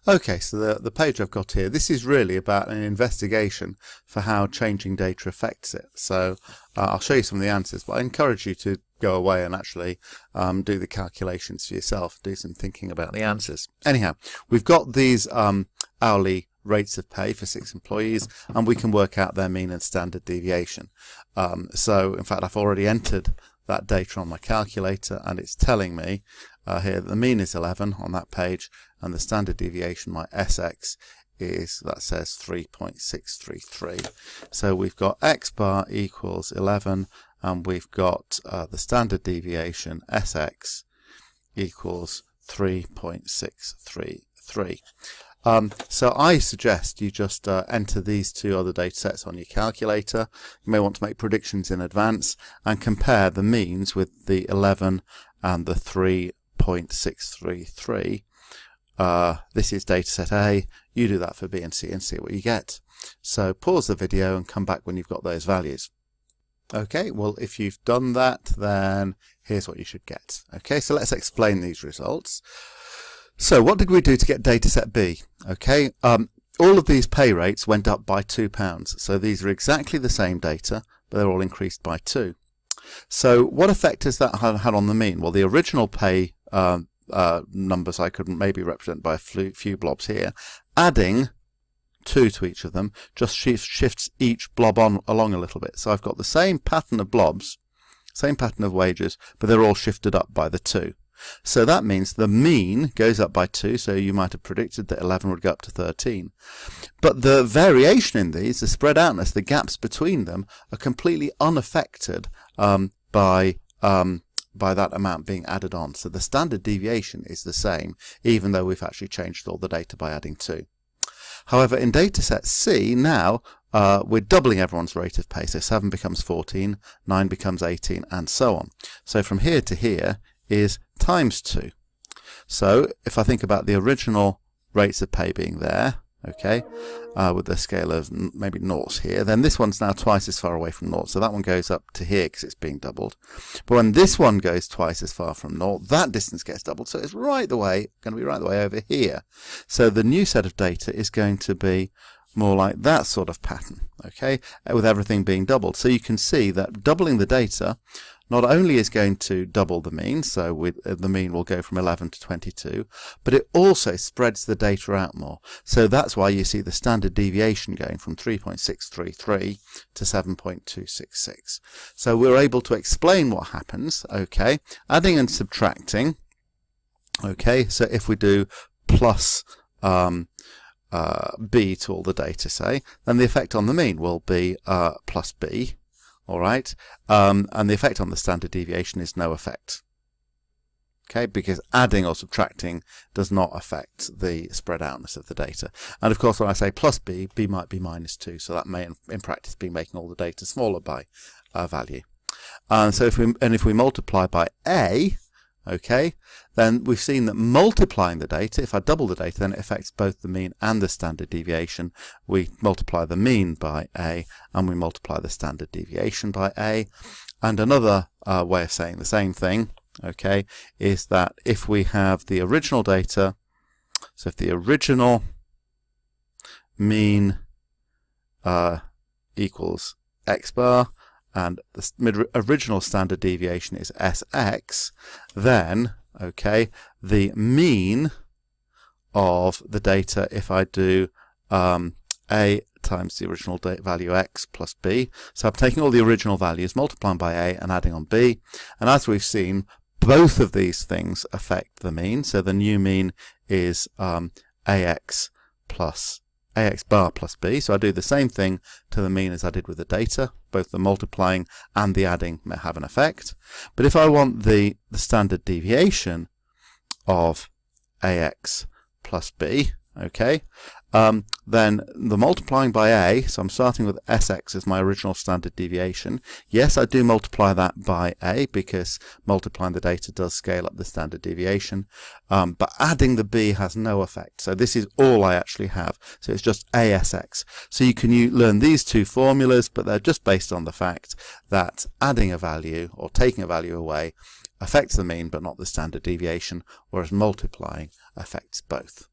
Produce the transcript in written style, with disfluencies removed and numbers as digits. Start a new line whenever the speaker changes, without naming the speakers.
Okay, so the page I've got here, this is really about an investigation for how changing data affects it. So I'll show you some of the answers, but I encourage you to go away and actually do the calculations for yourself, do some thinking about the answers. Anyhow, we've got these hourly rates of pay for 6 employees, and we can work out their mean and standard deviation. So in fact, I've already entered that data on my calculator, and it's telling me here that the mean is 11 on that page, and the standard deviation, my SX, is, that says 3.633. So we've got X bar equals 11, and we've got the standard deviation, SX, equals 3.633. So I suggest you just enter these two other data sets on your calculator. You may want to make predictions in advance and compare the means with the 11 and the 3.633. This is data set A. You do that for B and C and see what you get. So pause the video and come back when you've got those values. Okay, well, if you've done that, then here's what you should get. Okay, so let's explain these results. So what did we do to get data set B? Okay, all of these pay rates went up by £2. So these are exactly the same data, but they're all increased by 2. So what effect has that had on the mean? Well, the original pay numbers I could maybe represent by a few blobs here. Adding 2 to each of them just shifts each blob along a little bit. So I've got the same pattern of blobs, same pattern of wages, but they're all shifted up by the 2. So that means the mean goes up by 2, so you might have predicted that 11 would go up to 13. But the variation in these, the spread outness, the gaps between them, are completely unaffected by that amount being added on. So the standard deviation is the same, even though we've actually changed all the data by adding 2. However, in data set C, now we're doubling everyone's rate of pay. So 7 becomes 14, 9 becomes 18, and so on. So from here to here is times 2. So if I think about the original rates of pay being there, okay, with the scale of maybe noughts here, then this one's now twice as far away from naught, so that one goes up to here because it's being doubled. But when this one goes twice as far from naught, that distance gets doubled, so it's going to be right the way over here. So the new set of data is going to be more like that sort of pattern, okay, with everything being doubled. So you can see that doubling the data not only is going to double the mean, so the mean will go from 11 to 22, but it also spreads the data out more. So that's why you see the standard deviation going from 3.633 to 7.266. So we're able to explain what happens, okay, adding and subtracting, okay, so if we do plus B to all the data, say, then the effect on the mean will be plus B. All right, and the effect on the standard deviation is no effect. Okay, because adding or subtracting does not affect the spread outness of the data. And of course, when I say plus B, B might be minus 2, so that may in practice be making all the data smaller by value. So if we multiply by A, okay, then we've seen that multiplying the data, if I double the data, then it affects both the mean and the standard deviation. We multiply the mean by A, and we multiply the standard deviation by A. And another way of saying the same thing, okay, is that if we have the original data, so if the original mean equals X bar, and the original standard deviation is SX, then, okay, the mean of the data, if I do A times the original value X plus B, so I'm taking all the original values, multiplying by A and adding on B, and as we've seen, both of these things affect the mean, so the new mean is AX bar plus B. So I do the same thing to the mean as I did with the data. Both the multiplying and the adding may have an effect. But if I want the standard deviation of AX plus B, okay, then the multiplying by A, so I'm starting with SX as my original standard deviation. Yes, I do multiply that by A because multiplying the data does scale up the standard deviation, but adding the B has no effect. So this is all I actually have. So it's just ASX. So you can learn these two formulas, but they're just based on the fact that adding a value or taking a value away affects the mean but not the standard deviation, whereas multiplying affects both.